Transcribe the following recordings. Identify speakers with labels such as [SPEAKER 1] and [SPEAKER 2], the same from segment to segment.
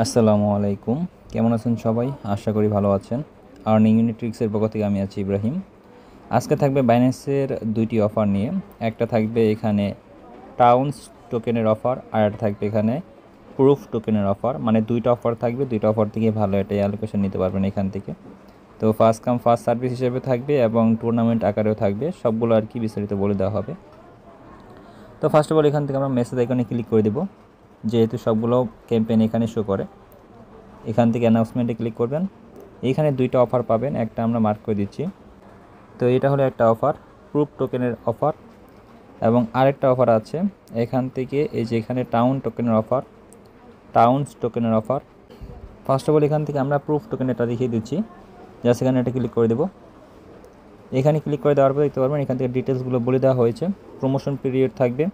[SPEAKER 1] আসসালামু আলাইকুম। কেমন আছেন সবাই? আশা করি ভালো আছেন। আর্নিং ইউনিট ট্রিক্সের পক্ষ থেকে আমি আছি ইব্রাহিম। আজকে থাকবে বাইন্যান্সের দুইটি অফার নিয়ে। একটা থাকবে এখানে টাউন্স টোকেনের অফার, আর একটা থাকবে এখানে প্রুফ টোকেনের অফার। মানে দুইটা অফার থাকবে, দুইটা অফার থেকে ভালো একটা অ্যালোকেশন নিতে পারবেন এখান থেকে। তো ফার্স্ট কাম ফার্স্ট সার্ভিস হিসেবে থাকবে এবং টুর্নামেন্ট আকারেও থাকবে। সবগুলো আর কি বিস্তারিত বলে দেওয়া হবে। তো ফার্স্ট অফ অল এখান থেকে আমরা মেসেজ আইকনে ক্লিক করে দেবো, যেহেতু সবগুলো ক্যাম্পেইন এখানে শো করে। এখান থেকে অ্যানাউন্সমেন্টে ক্লিক করবেন। এইখানে দুইটা অফার পাবেন, একটা আমরা মার্ক করে দিচ্ছি। তো এটা হলো একটা অফার, প্রুফ টোকেনের অফার। এবং আরেকটা অফার আছে এখান থেকে, এই যে এখানে টাউন টোকেনের অফার, টাউন্স টোকেনের অফার। ফার্স্ট অফ অল এখান থেকে আমরা প্রুফ টোকেনটা দেখিয়ে দিচ্ছি। জাস্ট এখানে এটা ক্লিক করে দেবো। এখানে ক্লিক করে দেওয়ার পর দেখতে পারবেন এখান থেকে ডিটেলসগুলো বলে দেওয়া হয়েছে। প্রমোশন পিরিয়ড থাকবে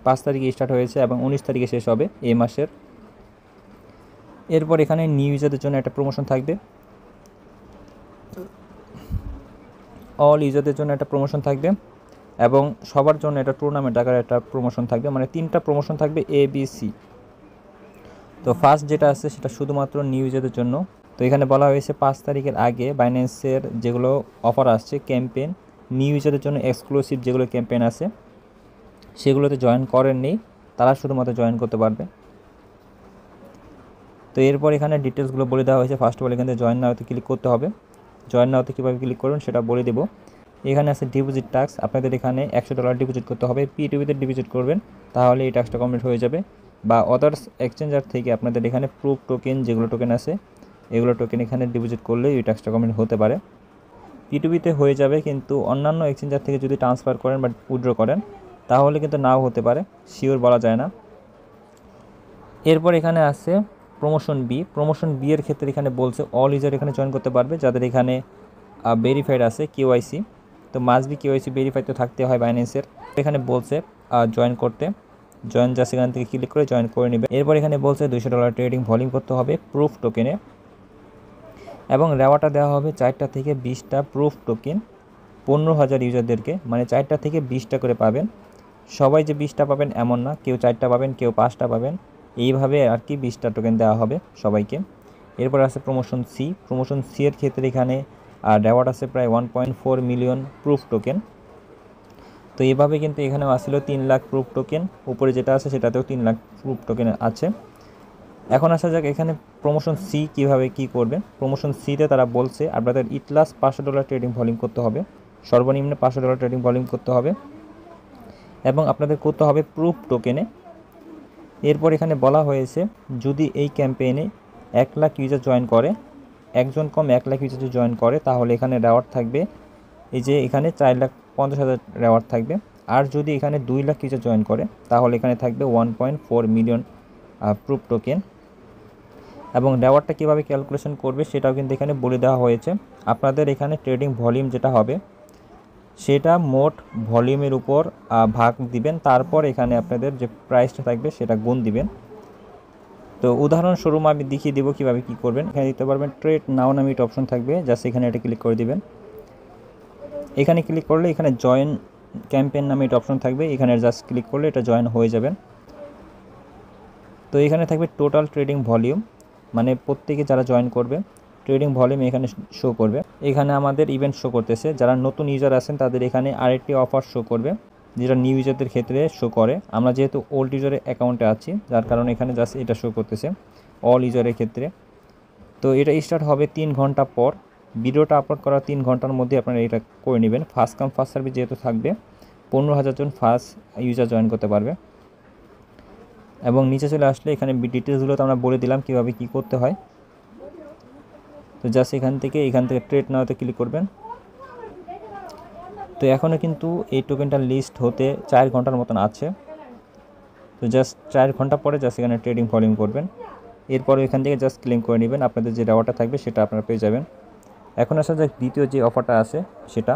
[SPEAKER 1] 5 তারিখে স্টার্ট হয়েছে এবং 19 তারিখে শেষ হবে এই মাসের। এরপর এখানে নিউ ইউজারদের জন্য একটা প্রমোশন থাকবে, অল ইউজারদের জন্য একটা প্রমোশন থাকবে এবং সবার জন্য একটা টুর্নামেন্ট আকারে একটা প্রমোশন থাকবে। মানে 3টা প্রমোশন থাকবে ABC। তো ফার্স্ট যেটা আছে সেটা শুধুমাত্র নিউ ইউজারদের জন্য। তো এখানে বলা হয়েছে 5 তারিখের আগে বাইন্যান্সের যেগুলো অফার আসছে ক্যাম্পেইন, নিউ ইউজারদের জন্য এক্সক্লুসিভ যেগুলো ক্যাম্পেইন আছে সেগুলোতে জয়েন করেননি, তারা শুধুমাত্র জয়েন করতে পারবে। তো এরপর এখানে ডিটেলসগুলো বলে দেওয়া হয়েছে। ফার্স্ট অফ অল এখান থেকে জয়েন নাওতে ক্লিক করতে হবে। জয়েন নাওতে কীভাবে ক্লিক করবেন সেটা বলে দেবো। এখানে আছে ডিপোজিট টাস্ক, আপনাদের এখানে $100 ডিপোজিট করতে হবে। P2P-তে ডিপোজিট করবেন, তাহলে এই টাস্কটা কমপ্লিট হয়ে যাবে। বা আদার্স এক্সচেঞ্জার থেকে আপনাদের এখানে প্রুফ টোকেন যেগুলো টোকেন আছে এগুলো টোকেন এখানে ডিপোজিট করলে এই টাস্কটা কমপ্লিট হতে পারে। P2P-তে হয়ে যাবে, কিন্তু অন্যান্য এক্সচেঞ্জার থেকে যদি ট্রান্সফার করেন বা উইথড্র করেন তাহলে কিন্তু নাও হতে পারে, শিওর বলা যায় না। এরপর এখানে আছে প্রমোশন বি। প্রমোশন বি এর ক্ষেত্রে এখানে বলছে অল ইউজার এখানে জয়েন করতে পারবে যাদের এখানে ভেরিফাইড আছে KYC। তো মাস্ট বি KYC ভেরিফাইড তো থাকতে হয় বাইন্যান্সের। এখানে বলছে জয়েন করতে, জয়েন জাস্ট এখান থেকে ক্লিক করে জয়েন করে নেবে। এরপর এখানে বলছে $200 ট্রেডিং ভলিউম করতে হবে প্রুফ টোকেনে এবং রেওয়ার্ডটা দেওয়া হবে 4টা থেকে 20টা প্রুফ টোকেন 15,000 ইউজারদেরকে। মানে 4টা থেকে 20টা করে পাবেন। সবাই যে 20টা পাবেন এমন না, কেউ 4টা পাবেন, কেউ 5টা পাবেন, এইভাবে আর কি 20টা টোকেন দেওয়া হবে সবাইকে। এরপর আছে প্রমোশন সি। প্রমোশন সি এর ক্ষেত্রে এখানে রেওয়ার্ড আছে প্রায় 1.4 মিলিয়ন প্রুফ টোকেন। তো এইভাবে কিন্তু এখানেও আসছিল 3 লাখ প্রুফ টোকেন, উপরে যেটা আছে সেটাতেও 3 লাখ প্রুফ টোকেন আছে। এখন আসা যাক এখানে প্রমোশন সি কীভাবে কী করবে। প্রমোশন সিতে তারা বলছে আপনাদের ইটলাস $500 ট্রেডিং ভলিউম করতে হবে, সর্বনিম্ন $500 ট্রেডিং ভলিউম করতে হবে এবং আপনাদের করতে হবে প্রুফ টোকেনে। এরপর এখানে বলা হয়েছে যদি এই ক্যাম্পেইনে 1 লাখ ইউজার জয়েন করে, একজন কম 1 লাখ ইউজার যদি জয়েন করে তাহলে এখানে রেওয়ার্ড থাকবে, এই যে এখানে 4,50,000 রেওয়ার্ড থাকবে। আর যদি এখানে 2 লাখ ইউজার জয়েন করে তাহলে এখানে থাকবে 1.4 মিলিয়ন প্রুফ টোকেন। এবং রেওয়ার্ডটা কীভাবে ক্যালকুলেশন করবে সেটাও কিন্তু এখানে বলে দেওয়া হয়েছে। আপনাদের এখানে ট্রেডিং ভলিউম যেটা হবে সেটা মোট ভলিউমের উপর ভাগ দিবেন, তারপর এখানে আপনাদের যে প্রাইসটা থাকবে সেটা গুণ দিবেন। তো উদাহরণস্বরূপ আমি দেখিয়ে দেবো কীভাবে কী করবেন। এখানে দিতে পারবেন ট্রেড নাও নামে একটা অপশন থাকবে, জাস্ট এখানে এটা ক্লিক করে দিবেন। এখানে ক্লিক করলে এখানে জয়েন ক্যাম্পেইন নামে একটা অপশন থাকবে, এখানে জাস্ট ক্লিক করলে এটা জয়েন হয়ে যাবেন। তো এখানে থাকবে টোটাল ট্রেডিং ভলিউম, মানে প্রত্যেকে যারা জয়েন করবে ট্রেডিং ভলিউম এখানে শো করবে। এখানে আমাদের ইভেন্ট শো করতেছে, যারা নতুন ইউজার আছেন তাদের এখানে আরেকটি অফার শো করবে যেটা নিউ ইউজারদের ক্ষেত্রে শো করে। আমরা যেহেতু ওল্ড ইউজারের অ্যাকাউন্টে আছি যার কারণে এখানে জাস্ট এটা শো করতেছে অল ইউজারের ক্ষেত্রে। তো এটা স্টার্ট হবে 3 ঘন্টা পর, ভিডিওটা আপলোড করার 3 ঘন্টার মধ্যে আপনারা এটা করে নেবেন। ফার্স্ট কাম ফার্স্ট সার্ভিস যেহেতু থাকবে 15,000 জন ফার্স্ট ইউজার জয়েন করতে পারবে। এবং নিচে চলে আসলে এখানে ডিটেলসগুলো তো আমরা বলে দিলাম কীভাবে কী করতে হয়। তো জাস্ট এখান থেকে ট্রেড নাওতে ক্লিক করবেন। তো এখনও কিন্তু এই টোকেনটা লিস্ট হতে 4 ঘন্টার মতন আছে। তো জাস্ট 4 ঘন্টা পরে জাস্ট এখানে ট্রেডিং ভলিউম করবেন। এরপর এখান থেকে জাস্ট ক্লেম করে নেবেন, আপনাদের যে রেওয়ার্ডটা থাকবে সেটা আপনারা পেয়ে যাবেন। এখন আসা যাক দ্বিতীয় যে অফারটা আছে সেটা।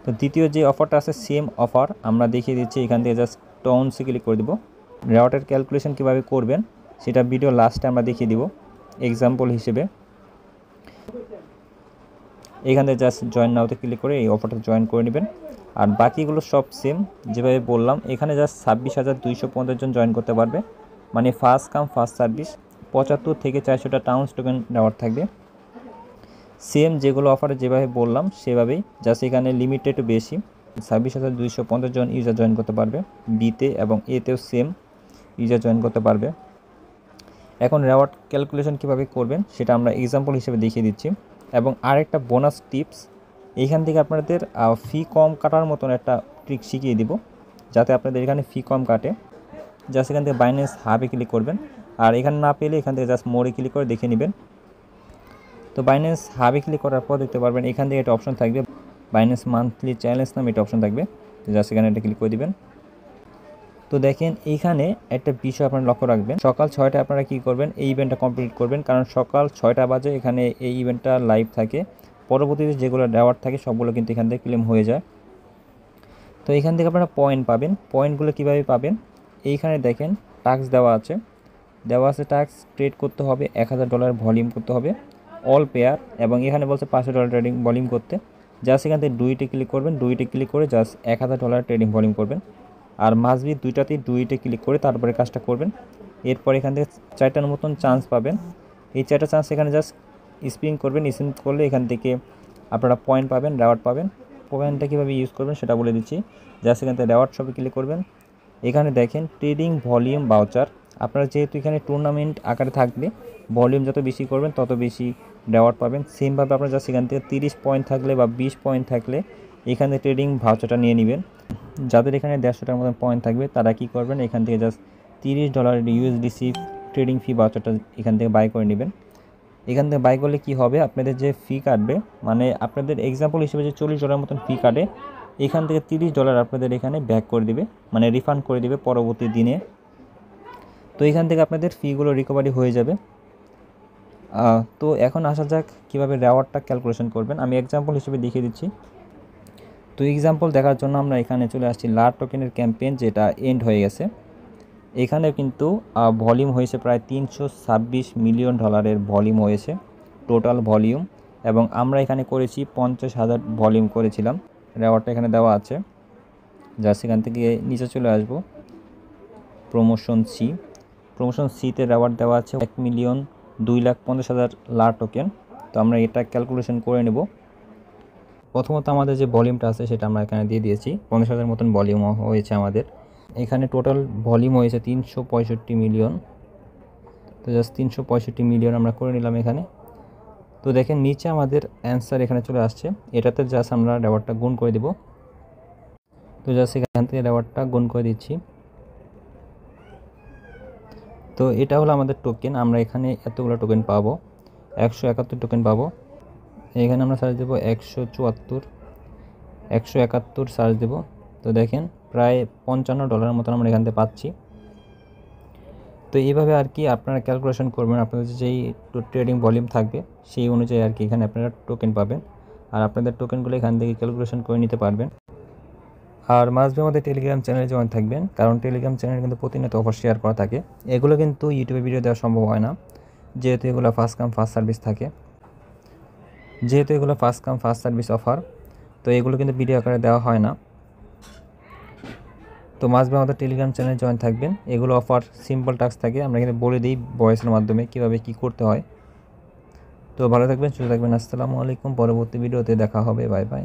[SPEAKER 1] তো দ্বিতীয় যে অফারটা আছে সেম অফার আমরা দেখিয়ে দিচ্ছি। এখান থেকে জাস্ট টাউন্সে ক্লিক করে দেবো। রেওয়ার্ডের ক্যালকুলেশন কীভাবে করবেন সেটা ভিডিও লাস্টে আমরা দেখিয়ে দিব এক্সাম্পল হিসেবে। এখানে জাস্ট জয়েন নাওতে ক্লিক করে এই অফারটা জয়েন করে নেবেন। আর বাকিগুলো সব সেম যেভাবে বললাম। এখানে জাস্ট 26,250 জন জয়েন করতে পারবে মানে ফার্স্ট কাম ফার্স্ট সার্ভিস। 75 থেকে 400টা টাউন্স টোকেন রেওয়ার্ড থাকবে। সেম যেগুলো অফারে যেভাবে বললাম সেভাবেই, জাস্ট এখানে লিমিটেড একটু বেশি। 26,250 জন ইউজার জয়েন করতে পারবে বিতে, এবং এতেও সেম ইউজার জয়েন করতে পারবে। এখন রেওয়ার্ড ক্যালকুলেশন কীভাবে করবেন সেটা আমরা এক্সাম্পল হিসেবে দেখিয়ে দিচ্ছি। এবং আরেকটা বোনাস টিপস, এইখান থেকে আপনাদের ফি কম কাটার মতন একটা ট্রিক শিখিয়ে দিব, যাতে আপনাদের এখানে ফি কম কাটে। জাস্ট এখান থেকে বাইন্যান্স হাবে ক্লিক করবেন, আর এখানে না পেলে এখান থেকে জাস্ট মোড়ে ক্লিক করে দেখে নেবেন। তো বাইন্যান্স হাবে ক্লিক করার পর দেখতে পারবেন এখান থেকে একটা অপশন থাকবে, বাইন্যান্স মান্থলি চ্যালেঞ্জ নামে একটা অপশন থাকবে। তো জাস্ট এখানে এটা ক্লিক করে দিবেন। তো দেখেন এইখানে একটা বিষয় আপনারা লক্ষ্য রাখবেন, সকাল 6টায় আপনারা কী করবেন, এই ইভেন্টটা কমপ্লিট করবেন, কারণ সকাল 6টা বাজে এখানে এই ইভেন্টটা লাইভ থাকে। পরবর্তীতে যেগুলো রেওয়ার্ড থাকে সবগুলো কিন্তু এখান থেকে ক্লেম হয়ে যায়। তো এখান থেকে আপনারা পয়েন্ট পাবেন। পয়েন্টগুলো কীভাবে পাবেন, এইখানে দেখেন টাস্ক দেওয়া আছে টাস্ক ট্রেড করতে হবে, $1000 ভলিউম করতে হবে অল পেয়ার, এবং এখানে বলছে $500 ট্রেডিং ভলিউম করতে। জাস্ট এখান থেকে দুইটে ক্লিক করবেন, দুইটে ক্লিক করে জাস্ট $1000 ট্রেডিং ভলিউম করবেন। আর মাসবি দুইটে ক্লিক করে তারপরে কাজটা করবেন। এরপর এখান থেকে 4টার মতন চান্স পাবেন। এই 4টা চান্স এখানে জাস্ট স্পিন করবেন। স্পিন করলে এখান থেকে আপনারা পয়েন্ট পাবেন, রেওয়ার্ড পাবেন। পয়েন্টটা কীভাবে ইউজ করবেন সেটা বলে দিচ্ছি। জাস্ট এখান থেকে রেওয়ার্ড শপে ক্লিক করবেন। এখানে দেখেন ট্রেডিং ভলিউম বাউচার, আপনারা যেহেতু এখানে টুর্নামেন্ট আকারে থাকবে, ভলিউম যত বেশি করবেন তত বেশি রেওয়ার্ড পাবেন। সেমভাবে আপনারা জাস্ট এখান থেকে 30 পয়েন্ট থাকলে বা 20 পয়েন্ট থাকলে এখান থেকে ট্রেডিং ভাউচারটা নিয়ে নেবেন। যাদের এখানে 150টার মতন পয়েন্ট থাকবে তারা কী করবেন, এখান থেকে জাস্ট $30 USDC ট্রেডিং ফি ভাউচারটা এখান থেকে বাই করে নেবেন। এখান থেকে বাই করলে কী হবে, আপনাদের যে ফি কাটবে, মানে আপনাদের এক্সাম্পল হিসেবে যে $40 মতন ফি কাটে, এখান থেকে $30 আপনাদের এখানে ব্যাক করে দিবে, মানে রিফান্ড করে দিবে পরবর্তী দিনে। তো এখান থেকে আপনাদের ফিগুলো রিকভারি হয়ে যাবে। তো এখন আসা যাক কীভাবে রেওয়ার্ডটা ক্যালকুলেশন করবেন, আমি এক্সাম্পল হিসেবে দেখিয়ে দিচ্ছি। তো এক্সাম্পল দেখার জন্য আমরা এখানে চলে আসছি লার টোকেনের ক্যাম্পেইন, যেটা এন্ড হয়ে গেছে। এখানে কিন্তু ভলিউম হয়েছে প্রায় $326 মিলিয়ন ভলিউম হয়েছে টোটাল ভলিউম, এবং আমরা এখানে করেছি 50,000 ভলিউম করেছিলাম। রেওয়ার্ডটা এখানে দেওয়া আছে, জাস্ট এখান থেকে নিচে চলে আসব। প্রমোশন সিতে রেওয়ার্ড দেওয়া আছে 1,02,50,000 লার টোকেন। তো আমরা এটা ক্যালকুলেশন করে নেব। প্রথমত আমাদের যে ভলিউমটা আছে সেটা আমরা এখানে দিয়ে দিয়েছি, 50,000 মতন ভলিউম হয়েছে আমাদের। এখানে টোটাল ভলিউম হয়েছে 365 মিলিয়ন। তো জাস্ট 365 মিলিয়ন আমরা করে নিলাম এখানে। তো দেখেন নিচে আমাদের অ্যান্সার এখানে চলে আসছে, এটাতে জাস্ট আমরা রেওয়ার্ডটা গুণ করে দেব। তো জাস্ট এখান থেকে রেওয়ার্ডটা গুণ করে দিচ্ছি। তো এটা হলো আমাদের টোকেন, আমরা এখানে এতগুলো টোকেন পাবো, 171 টোকেন পাবো। এখানে আমরা সার্চ দেবো 171 সার্চ দেব। তো দেখেন প্রায় $55 মতন আমরা এখান থেকে পাচ্ছি। তো এইভাবে আর কি আপনারা ক্যালকুলেশন করবেন, আপনাদের যেই ট্রেডিং ভলিউম থাকবে সেই অনুযায়ী আর কি এখানে আপনারা টোকেন পাবেন, আর আপনাদের টোকেনগুলো এখান থেকে ক্যালকুলেশন করে নিতে পারবেন। আর মাঝে মধ্যে টেলিগ্রাম চ্যানেলে জয়েন থাকবেন, কারণ টেলিগ্রাম চ্যানেলে কিন্তু প্রতিনিয়ত অফার শেয়ার করা থাকে। এগুলো কিন্তু ইউটিউবে ভিডিও দেওয়া সম্ভব হয় না, যেহেতু এগুলো first come first service offer. তো এগুলো কিন্তু ভিডিও আকারে দেওয়া হয় না। তো মাঝে আমাদের টেলিগ্রাম চ্যানেলে জয়েন থাকবেন। এগুলো অফার সিম্পল টাস্ক থাকে, আমরা কিন্তু বলে দিই ভয়েসের মাধ্যমে কীভাবে কী করতে হয়। তো ভালো থাকবেন, সুস্থ থাকবেন। আসসালামু আলাইকুম। পরবর্তী ভিডিওতে দেখা হবে। Bye bye.